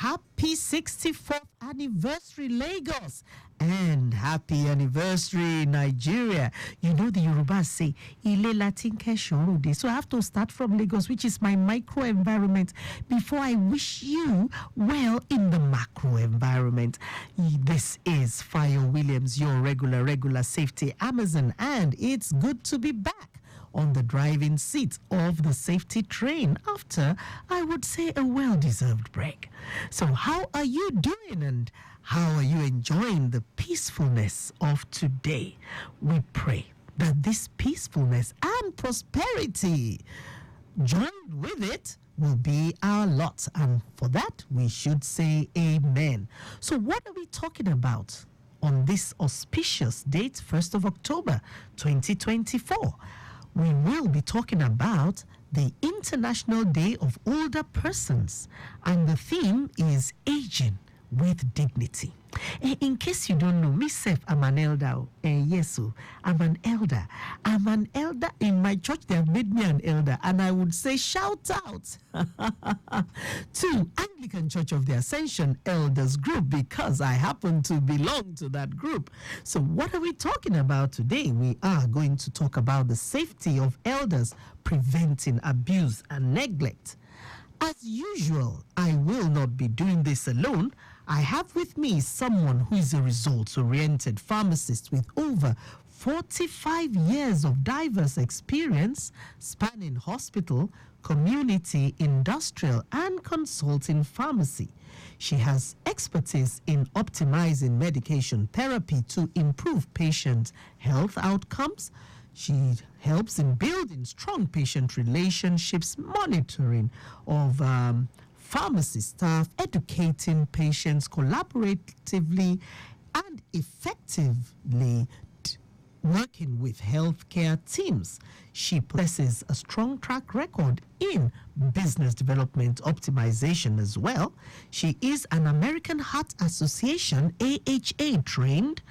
happy 64th anniversary, Lagos, and happy anniversary, Nigeria. You know the Yorubas say, Ile Latinke Shorode. So I have to start from Lagos, which is my micro environment, before I wish you well in the macro environment. This is Fayo Williams, your regular safety Amazon, and it's good to be back on the driving seat of the safety train after, I would say, a well-deserved break. So how are you doing, and how are you enjoying the peacefulness of today? We pray that this peacefulness and prosperity joined with it will be our lot, and for that we should say amen. So what are we talking about on this auspicious date, 1st of October 2024? We will be talking about the International Day of Older Persons, and the theme is aging with dignity. In case you don't know, myself, I'm an elder. Yes, I'm an elder. I'm an elder. In my church, they have made me an elder. And I would say, shout out to Anglican Church of the Ascension Elders Group, because I happen to belong to that group. So what are we talking about today? We are going to talk about the safety of elders, preventing abuse and neglect. As usual, I will not be doing this alone. I have with me someone who is a results-oriented pharmacist with over 45 years of diverse experience spanning hospital, community, industrial, and consulting pharmacy. She has expertise in optimizing medication therapy to improve patient health outcomes. She helps in building strong patient relationships, monitoring of pharmacy staff, educating patients collaboratively and effectively, working with healthcare teams. She possesses a strong track record in business development optimization as well. She is an American Heart Association AHA trained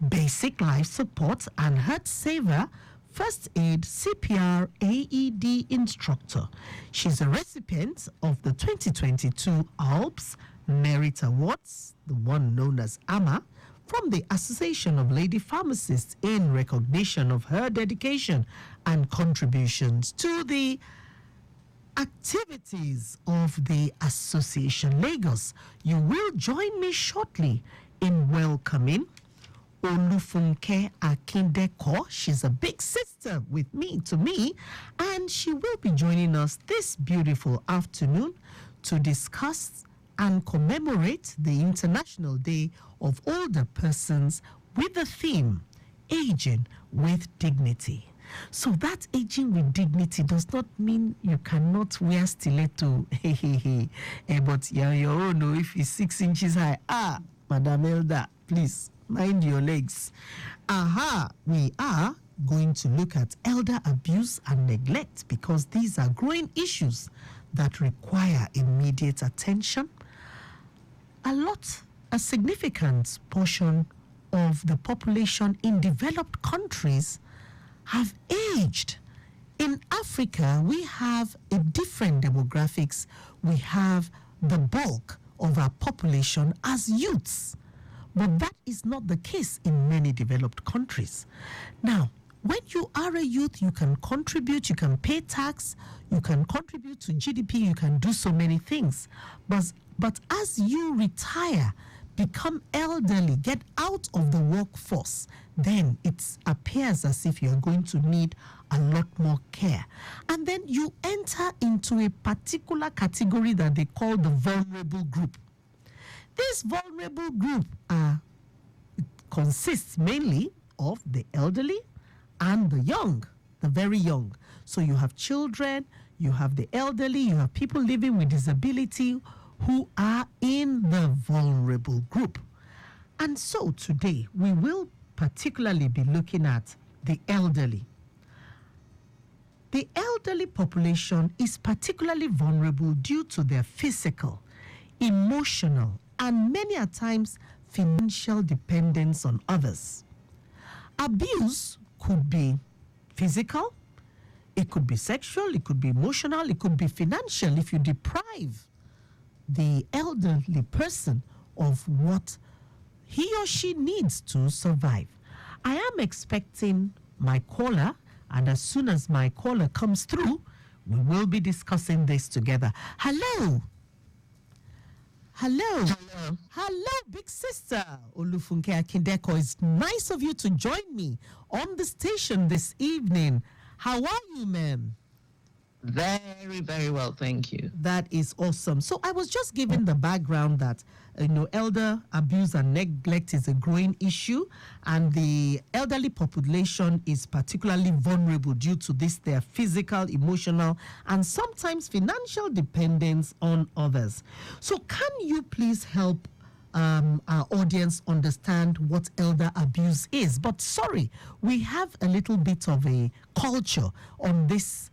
basic life support and heart saver first aid CPR AED instructor. She's a recipient of the 2022 ALPS Merit Awards, the one known as AMA, from the Association of Lady Pharmacists in recognition of her dedication and contributions to the activities of the Association Lagos. You will join me shortly in welcoming Olufunke Akin-Deko. She's a big sister to me, and she will be joining us this beautiful afternoon to discuss and commemorate the International Day of Older Persons with the theme, Aging with Dignity. So that aging with dignity does not mean you cannot wear stiletto. But you're your own, if it's 6 inches high. Madam Elder, please mind your legs. We are going to look at elder abuse and neglect, because these are growing issues that require immediate attention. A significant portion of the population in developed countries have aged. In Africa, we have a different demographics. We have the bulk of our population as youths. But that is not the case in many developed countries. Now, when you are a youth, you can contribute, you can pay tax, you can contribute to GDP, you can do so many things. But as you retire, become elderly, get out of the workforce, then it appears as if you're going to need a lot more care. And then you enter into a particular category that they call the vulnerable group. This vulnerable group consists mainly of the elderly and the young, the very young. So you have children, you have the elderly, you have people living with disability who are in the vulnerable group. And so today we will particularly be looking at the elderly. The elderly population is particularly vulnerable due to their physical, emotional, and many a times financial dependence on others. Abuse could be physical, it could be sexual, it could be emotional, it could be financial if you deprive the elderly person of what he or she needs to survive. I am expecting my caller, and as soon as my caller comes through, we will be discussing this together. Hello. Hello. Hello. Hello, big sister. Olufunke Akin-Deko. It's nice of you to join me on the station this evening. How are you, ma'am? Very, very well, thank you. That is awesome. So I was just giving the background that, elder abuse and neglect is a growing issue, and the elderly population is particularly vulnerable due to this, their physical, emotional, and sometimes financial dependence on others. So can you please help our audience understand what elder abuse is? But sorry, we have a little bit of a culture on this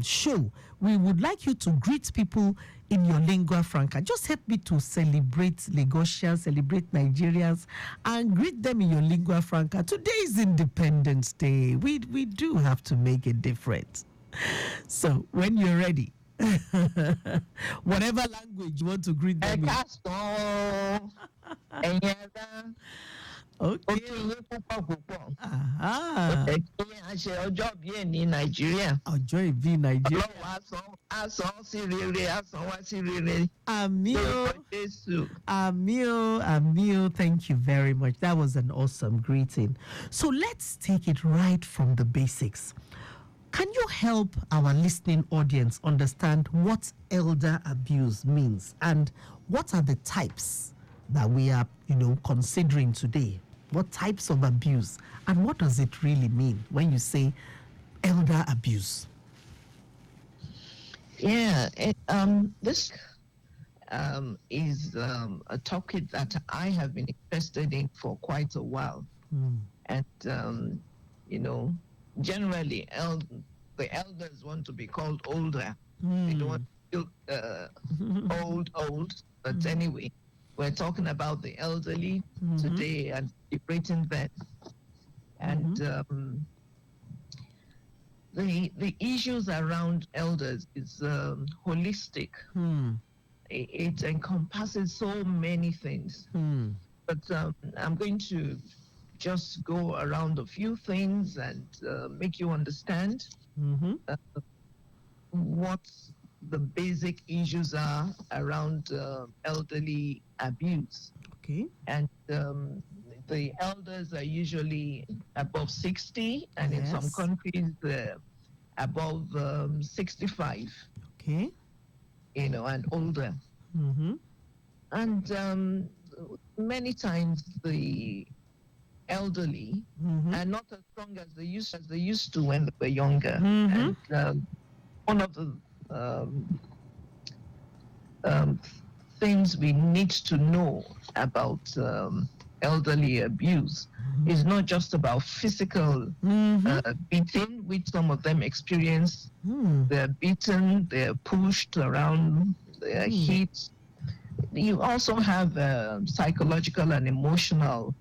show. We would like you to greet people in your lingua franca. Just help me to celebrate Lagosians, celebrate Nigerians, and greet them in your lingua franca. Today is Independence Day. We do have to make a difference. So when you're ready, whatever language you want to greet them in. Okay. Ọjọ́ ìbí ní Nàìjíríà. Ọjọ́ ìbí Nàìjíríà. Ọlọ́run á san sí rere, á san wá sí rere. Àmín o. Lórúkọ Jésù. Àmín o, àmín o. Thank you very much. That was an awesome greeting. So let's take it right from the basics. Can you help our listening audience understand what elder abuse means and what are the types that we are, considering today? What types of abuse and what does it really mean when you say elder abuse? Yeah, this is a topic that I have been interested in for quite a while. And, generally, the elders want to be called older. They don't want to feel old. But anyway, we're talking about the elderly today and celebrating them. And the issues around elders is holistic. It encompasses so many things. But I'm going to just go around a few things and make you understand what the basic issues are around elderly abuse. Okay. And the elders are usually above 60, and in some countries above 65. Okay. And older. And many times the elderly are not as strong as they used to when they were younger. And one of the things we need to know about elderly abuse is not just about physical beating, which some of them experience. They're beaten, they're pushed around, they're hit. You also have psychological and emotional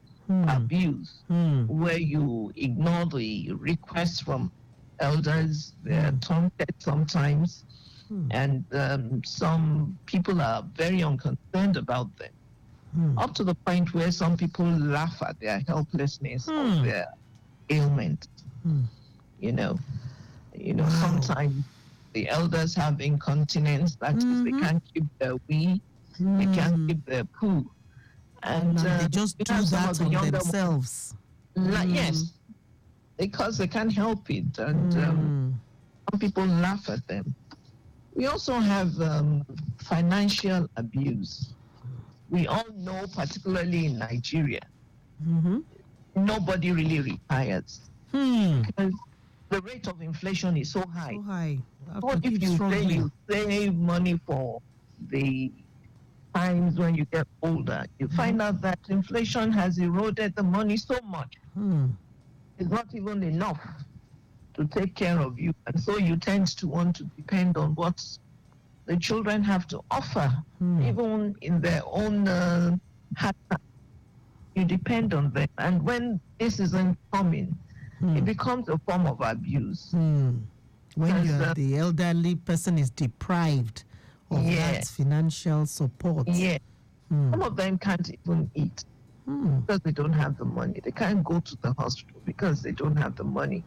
abuse, where you ignore the requests from elders. They're taunted sometimes, and some people are very unconcerned about them, up to the point where some people laugh at their helplessness or their ailment. Sometimes the elders have incontinence, that is, they can't keep their wee, they can't keep their poo. And they just do that on themselves. Yes, because they can't help it, and some people laugh at them. We also have financial abuse. We all know, particularly in Nigeria, nobody really retires because the rate of inflation is so high. What if you say you save money for the times when you get older? You find out that inflation has eroded the money so much. It's not even enough to take care of you. And so you tend to want to depend on what the children have to offer, even in their own hard time. You depend on them. And when this isn't coming, it becomes a form of abuse. When the elderly person is deprived of Yeah. that financial support. Yeah. Some of them can't even eat because they don't have the money. They can't go to the hospital because they don't have the money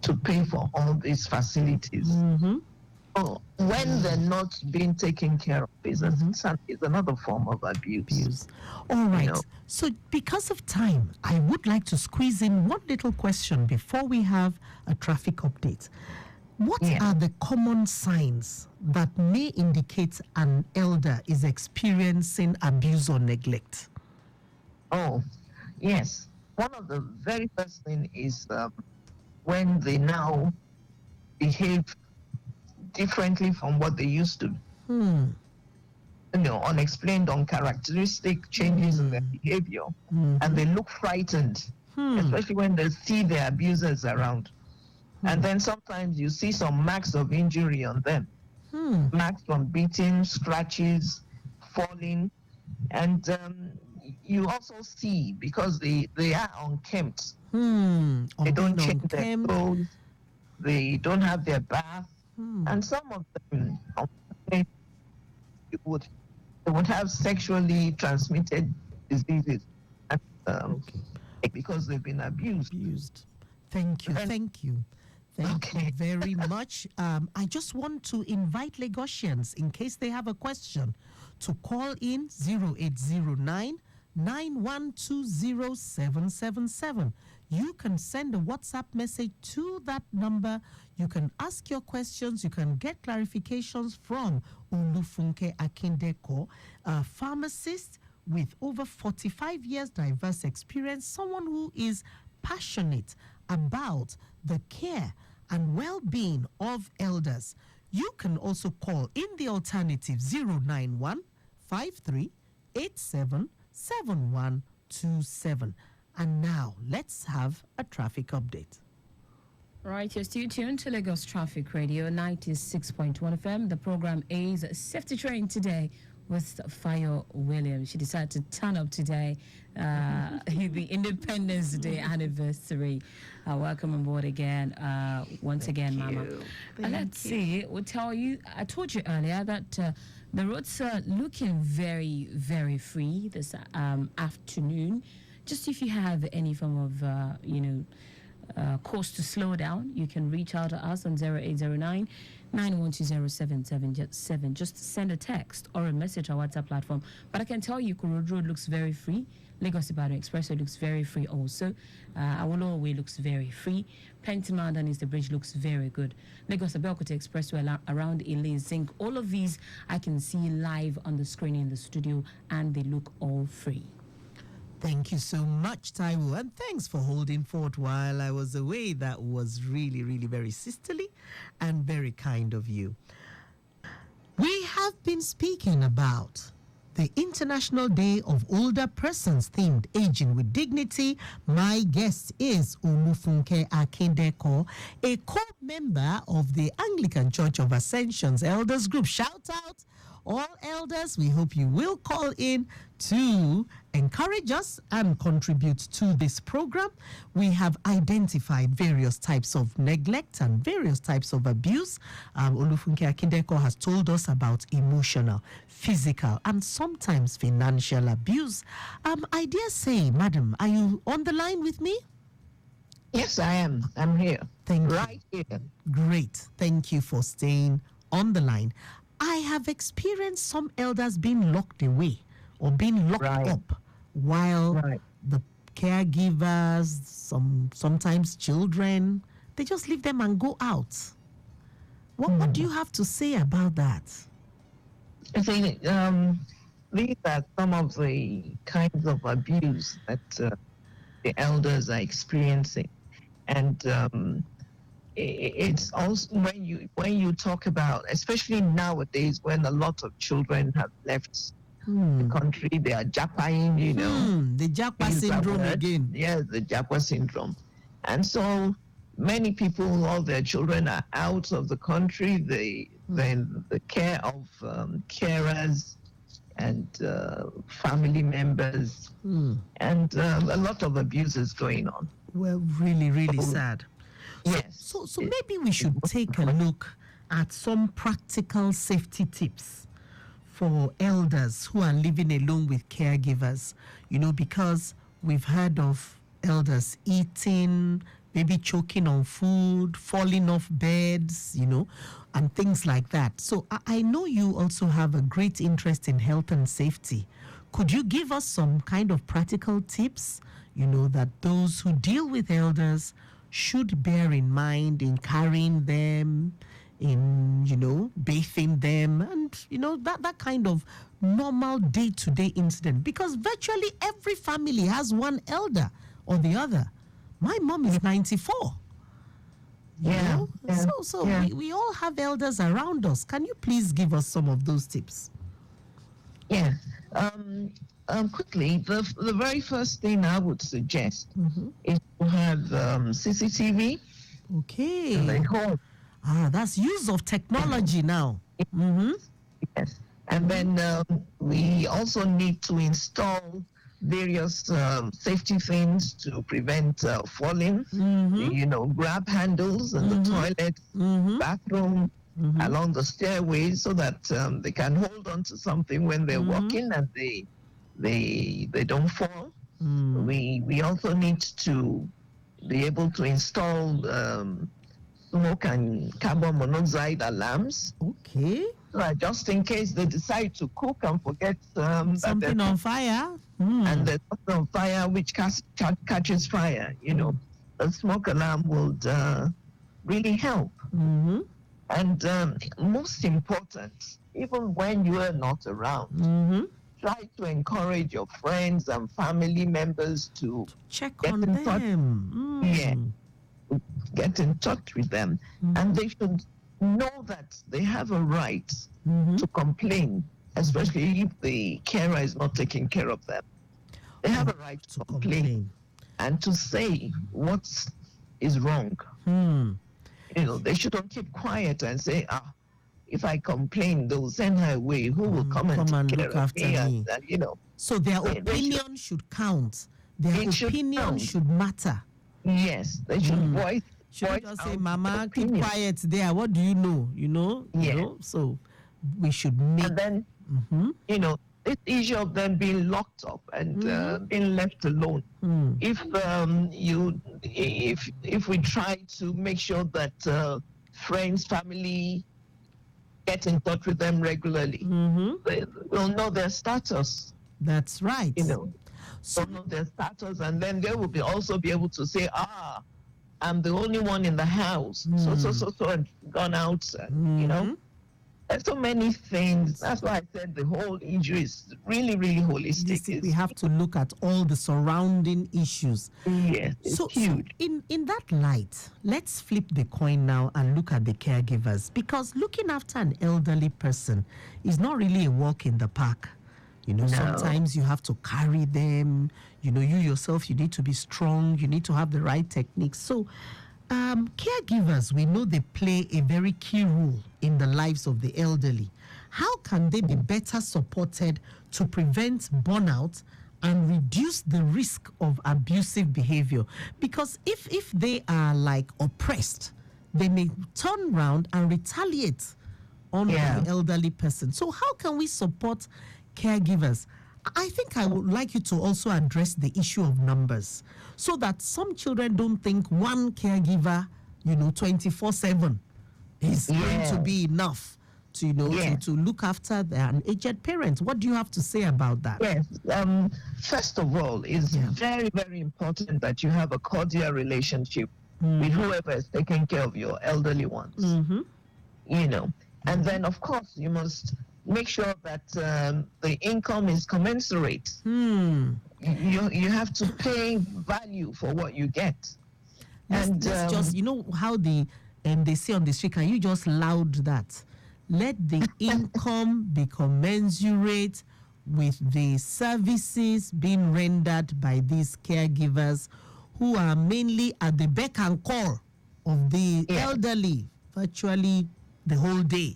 to pay for all these facilities. So when they're not being taken care of, is another form of abuse. All right. You know? So, because of time, I would like to squeeze in one little question before we have a traffic update. What are the common signs that may indicate an elder is experiencing abuse or neglect? Oh, yes. One of the very first thing is when they now behave differently from what they used to. Unexplained, uncharacteristic changes in their behavior, and they look frightened, especially when they see their abusers around. And then sometimes you see some marks of injury on them, marks from beating, scratches, falling, and you also see, because they are unkempt, they don't change their clothes, they don't have their bath, and some of them they would have sexually transmitted diseases because they've been abused. Thank you. Thank you very much. I just want to invite Lagosians, in case they have a question, to call in 0809 9120777. You can send a WhatsApp message to that number. You can ask your questions. You can get clarifications from Olufunke Akin-Deko, a pharmacist with over 45 years diverse experience, someone who is passionate about the care and well-being of elders. You can also call in the alternative 091 5387 7127. And now let's have a traffic update. Right, you're still tuned to Lagos Traffic Radio 96.1 FM. The program is Safety Train today with Fayo Williams. She decided to turn up today, the Independence Day anniversary. Welcome on board again, once again, Mama. Let's see, we'll tell you, I told you earlier that the roads are looking very, very free this afternoon. Just if you have any form of, course to slow down, you can reach out to us on 0809 9120777. Just send a text or a message on our WhatsApp platform. But I can tell you, Kurod Road looks very free. Lagos Ibadan Expressway looks very free also. Awolowo Way looks very free. Pentimount and the bridge looks very good. Lagos Abeokuta Expressway around Ile Zinc. All of these I can see live on the screen in the studio, and they look all free. Thank you so much, Taiwo, and thanks for holding fort while I was away. That was really, really very sisterly and very kind of you. We have been speaking about the International Day of Older Persons themed Aging with Dignity. My guest is Olufunke Akin-Deko, a co-member of the Anglican Church of Ascension's Elders Group. Shout out all elders. We hope you will call in to encourage us and contribute to this program. We have identified various types of neglect and various types of abuse. Olufunke Akin-Deko has told us about emotional, physical, and sometimes financial abuse. I dare say, madam, are you on the line with me? Yes, I am. I'm here. Thank you. Right here. Great. Thank you for staying on the line. I have experienced some elders being locked away or being locked up while the caregivers, sometimes children, they just leave them and go out. What do you have to say about that? I think these are some of the kinds of abuse that the elders are experiencing, and it's also when you talk about, especially nowadays when a lot of children have left the country, they are japping, the Japa syndrome again. Yes, the Japa syndrome. And so many people, all their children are out of the country. Then the care of carers and family members, and a lot of abuse is going on. Well, really, really sad. Yes. So maybe we should take a look at some practical safety tips for elders who are living alone with caregivers? Because we've heard of elders eating, maybe choking on food, falling off beds, and things like that. So I know you also have a great interest in health and safety. Could you give us some kind of practical tips, that those who deal with elders should bear in mind in carrying them, in, bathing them, and, that kind of normal day-to-day incident? Because virtually every family has one elder or the other. My mom is 94. Yeah. So we all have elders around us. Can you please give us some of those tips? Yeah. Quickly, the very first thing I would suggest is to have CCTV in the Okay. home. That's use of technology now. Yes. And then we also need to install various safety things to prevent falling. Grab handles in the toilet, bathroom, along the stairways, so that they can hold on to something when they're walking and they don't fall. We also need to be able to install smoke and carbon monoxide alarms. Okay. Just in case they decide to cook and forget Something on fire. and there's something on fire which catches fire, the smoke alarm would really help. And most important, even when you are not around, try to encourage your friends and family members to check get on in touch. them. Yeah, get in touch with them, and they should know that they have a right to complain, especially if the carer is not taking care of them. They have a right to complain and to say what is wrong. They shouldn't keep quiet and say, if I complain, they'll send her away. Who will come and look after me? And, So their opinion should count. Their opinion should matter. Yes, they should voice. Should just say, Mama, keep quiet there. What do you know? So we should make. And then, this issue of them being locked up and being left alone. If we try to make sure that friends, family get in touch with them regularly, they will know their status. That's right. So know their status, and then they will also be able to say, I'm the only one in the house. So and gone out. There's so many things. That's why I said the whole issue is really, really holistic. We have to look at all the surrounding issues. Yes, it's huge. So in that light, let's flip the coin now and look at the caregivers, because looking after an elderly person is not really a walk in the park. Sometimes you have to carry them. You yourself, you need to be strong. You need to have the right techniques. So caregivers, we know they play a very key role in the lives of the elderly. How can they be better supported to prevent burnout and reduce the risk of abusive behavior? Because if they are like oppressed, they may turn around and retaliate on the elderly person. So how can we support caregivers? I think I would like you to also address the issue of numbers, so that some children don't think one caregiver, 24/7 is going to be enough to, to look after an aged parent. What do you have to say about that? Yes. First of all, it's very, very important that you have a cordial relationship with whoever is taking care of your elderly ones. And then, of course, you must make sure that the income is commensurate. You have to pay value for what you get. Let's just, how they say on the street, can you just loud that? Let the income be commensurate with the services being rendered by these caregivers, who are mainly at the beck and call of the elderly virtually the whole day.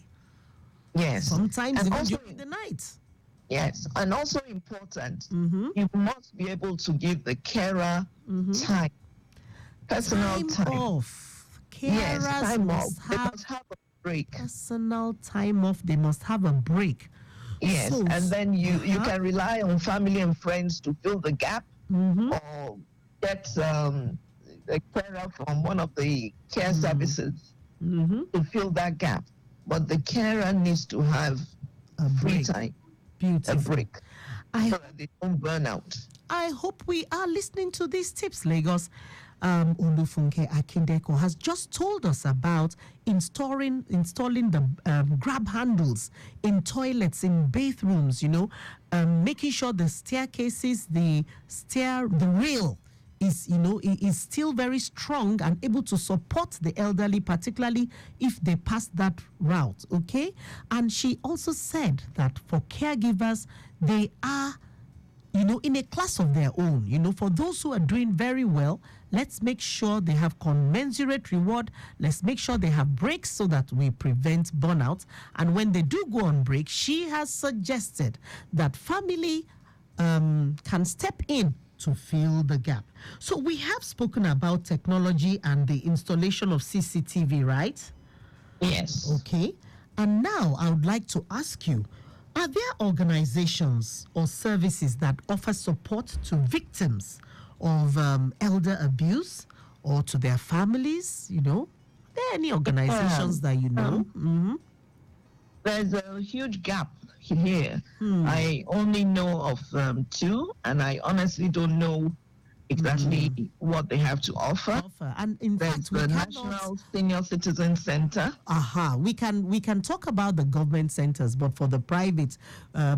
Yes. Sometimes even during the night. Yes. And also important, you must be able to give the carer time. Personal time. Off. Carers time off. must They must have a break. Personal time off. They must have a break. Yes, So, and then you can rely on family and friends to fill the gap, mm-hmm, or get a carer from one of the care services mm-hmm, to fill that gap. But the carer needs to have a free break. time, a Beautiful. break, I so that they don't burn out. I hope we are listening to these tips, Lagos. Olufunke Akin-Deko has just told us about installing the grab handles in toilets, in bathrooms, making sure the staircases, the rail is still very strong and able to support the elderly, particularly if they pass that route, okay? And she also said that for caregivers, they are in a class of their own. For those who are doing very well, let's make sure they have commensurate reward. Let's make sure they have breaks so that we prevent burnout. And when they do go on break, she has suggested that family can step in to fill the gap. So we have spoken about technology and the installation of CCTV, right? Yes. Okay. And now I would like to ask you, are there organizations or services that offer support to victims of elder abuse or to their families? Are there any organizations that you know? There's a huge gap here. I only know of 2, and I honestly don't know exactly what they have to offer. And in There's fact, we the cannot. National Senior Citizen Center. We can talk about the government centers, but for the private,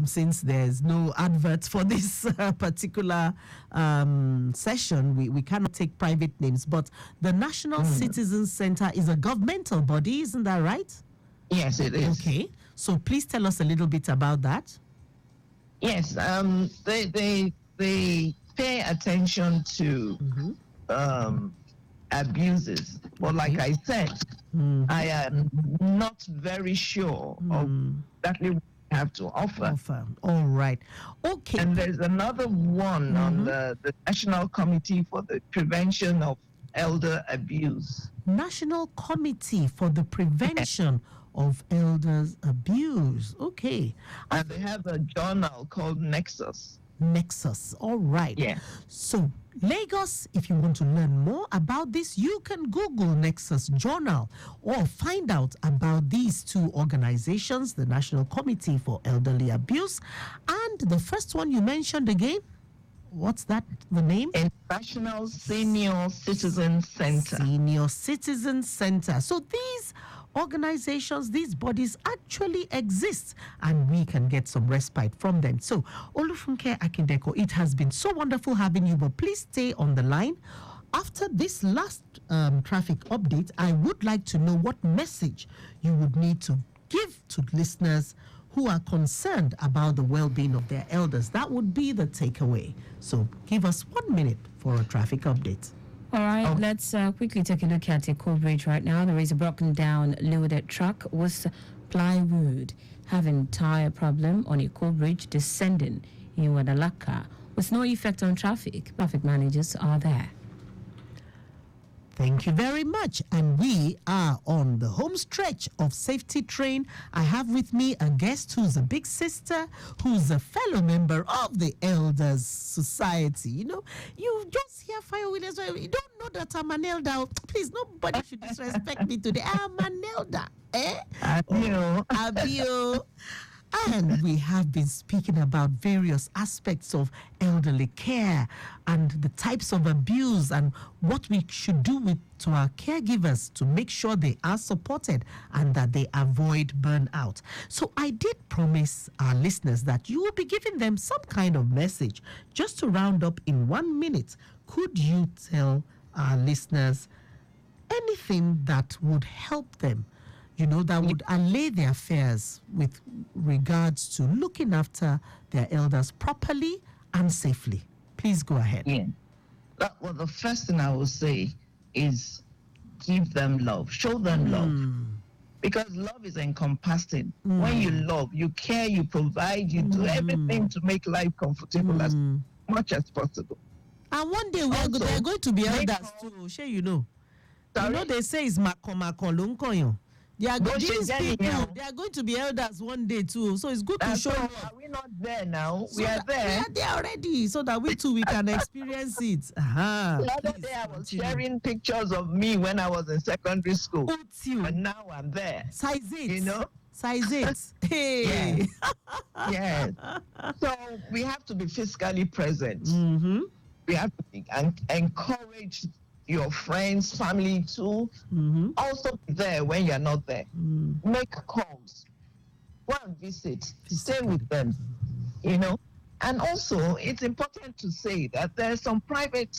since there's no advert for this particular session, we cannot take private names. But the National Citizen Center is a governmental body, isn't that right? Yes, it is. Okay, so please tell us a little bit about that. Yes, they pay attention to abuses, but like I said, I am not very sure of exactly what they have to offer. All right. Okay. And there's another one on the National Committee for the Prevention of Elder Abuse. National Committee for the Prevention of Elders Abuse. Okay. And they have a journal called Nexus. All right. Yeah. So, Lagos, if you want to learn more about this, you can Google Nexus Journal or find out about these 2 organizations, the National Committee for Elderly Abuse and the first one you mentioned again. What's that, the name? National Senior Citizen Center. Senior Citizen Center. So these organizations, these bodies actually exist, and we can get some respite from them. So, Olufunke Akin-Deko, it has been so wonderful having you, but please stay on the line. After this last traffic update, I would like to know what message you would need to give to listeners who are concerned about the well-being of their elders. That would be the takeaway. So give us 1 minute for a traffic update. All right, let's quickly take a look at a coal bridge right now. There is a broken down loaded truck with plywood having tire problem on a coal bridge descending in Wadalaka with no effect on traffic. Traffic managers are there. Thank you very much. And we are on the home stretch of Safety Train. I have with me a guest who's a big sister, who's a fellow member of the Elders Society. You just hear Fayo Williams. You don't know that I'm an elder. Please, nobody should disrespect me today. I'm an elder. Abio. And we have been speaking about various aspects of elderly care and the types of abuse and what we should do to our caregivers to make sure they are supported and that they avoid burnout. So I did promise our listeners that you will be giving them some kind of message. Just to round up in 1 minute, could you tell our listeners anything that would help them, that would allay their fears with regards to looking after their elders properly and safely? Please go ahead. Yeah. Well, the first thing I will say is give them love, show them love. Because love is encompassing. When you love, you care, you provide, you do everything to make life comfortable as much as possible. And one day they're going to be elders too, sure you know. Sorry? They say it's makomako. These people, they are going to be elders one day too. So it's good to show up. Are we not there now? We are there. We are there already, so that we too we can experience it. The other day I was sharing pictures of me when I was in secondary school, and now I'm there. Size 8. You know? Size 8. Hey. Yes. So we have to be physically present. We have to encourage your friends, family too. Also be there when you're not there. Make calls. Go and visit. Stay with them. You know. And also, it's important to say that there's some private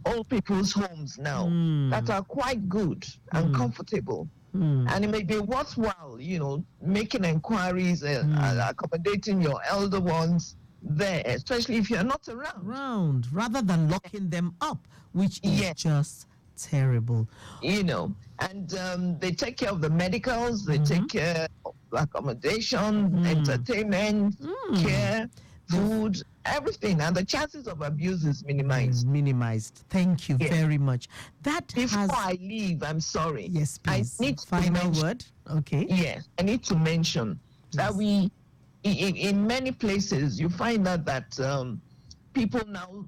old people's homes now that are quite good and comfortable. And it may be worthwhile, you know, making inquiries and accommodating your elder ones there, especially if you're not around. Rather than locking them up, which is just terrible. You know, and they take care of the medicals, they take care of accommodation, entertainment, care, food, everything, and the chances of abuse is minimized. Thank you very much. Before I leave, I'm sorry. Yes, please. I need final word. Okay. Yes, I need to mention that we, in many places, you find that people now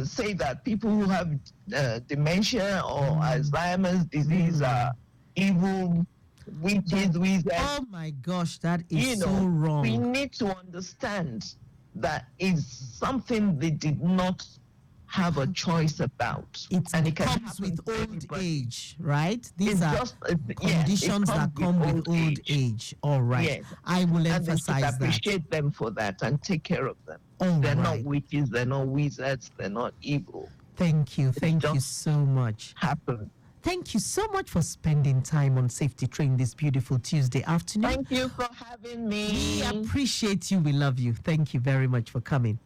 say that people who have dementia or Alzheimer's disease are evil witches, wizards. Oh my gosh, that is so wrong. We need to understand that it's something they did not have a choice about. It comes with old age, right? These are conditions that come with old age. All right. Yes. I will emphasize that. Appreciate them for that and take care of them. They're not witches, they're not wizards, they're not evil. Thank you. Thank you so much. Happen. Thank you so much for spending time on Safety Train this beautiful Tuesday afternoon. Thank you for having me. We appreciate you. We love you. Thank you very much for coming.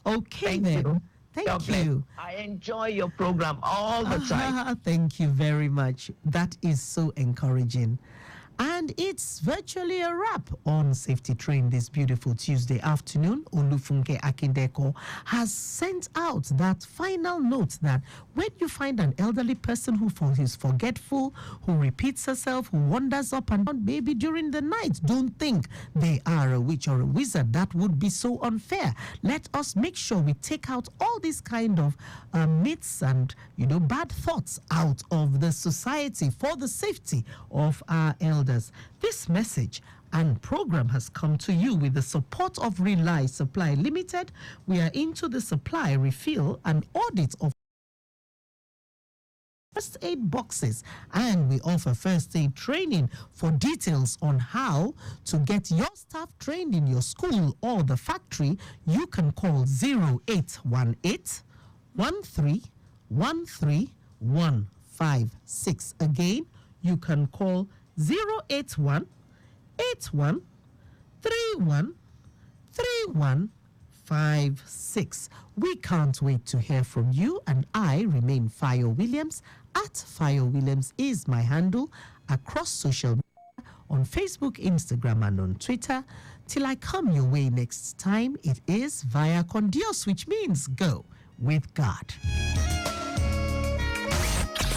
Okay, Thank you. I enjoy your program all the time. Thank you very much. That is so encouraging. And it's virtually a wrap on Safety Train this beautiful Tuesday afternoon. Olufunke Akin-Deko has sent out that final note that when you find an elderly person who is forgetful, who repeats herself, who wanders up and down, maybe during the night, don't think they are a witch or a wizard. That would be so unfair. Let us make sure we take out all these kind of myths and, bad thoughts out of the society for the safety of our elders. This message and program has come to you with the support of Rely Supply Limited. We are into the supply, refill, and audit of first aid boxes, and we offer first aid training. For details on how to get your staff trained in your school or the factory, you can call 0818 1313156. Again, you can call 081 81 31 3156. We can't wait to hear from you, and I remain Fayo Williams. At Fayo Williams is my handle across social media on Facebook, Instagram, and on Twitter. Till I come your way next time, it is via con Dios, which means go with God.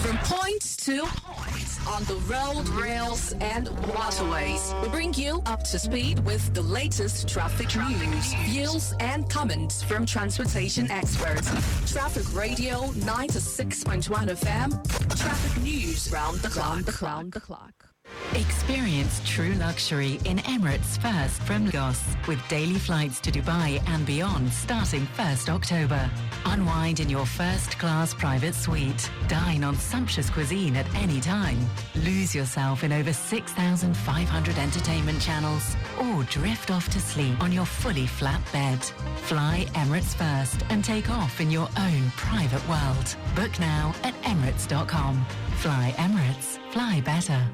From point to point on the road, rails, and waterways, we bring you up to speed with the latest traffic news, views, and comments from transportation experts. Traffic Radio 96.1 FM. Traffic news round the clock. Experience true luxury in Emirates First from Lagos, with daily flights to Dubai and beyond starting 1st October. Unwind in your first-class private suite. Dine on sumptuous cuisine at any time. Lose yourself in over 6,500 entertainment channels, or drift off to sleep on your fully flat bed. Fly Emirates First and take off in your own private world. Book now at emirates.com. Fly Emirates. Fly better.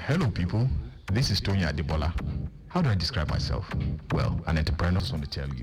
Hello people, this is Tony Adebola. How do I describe myself? Well, an entrepreneur, I want to tell you.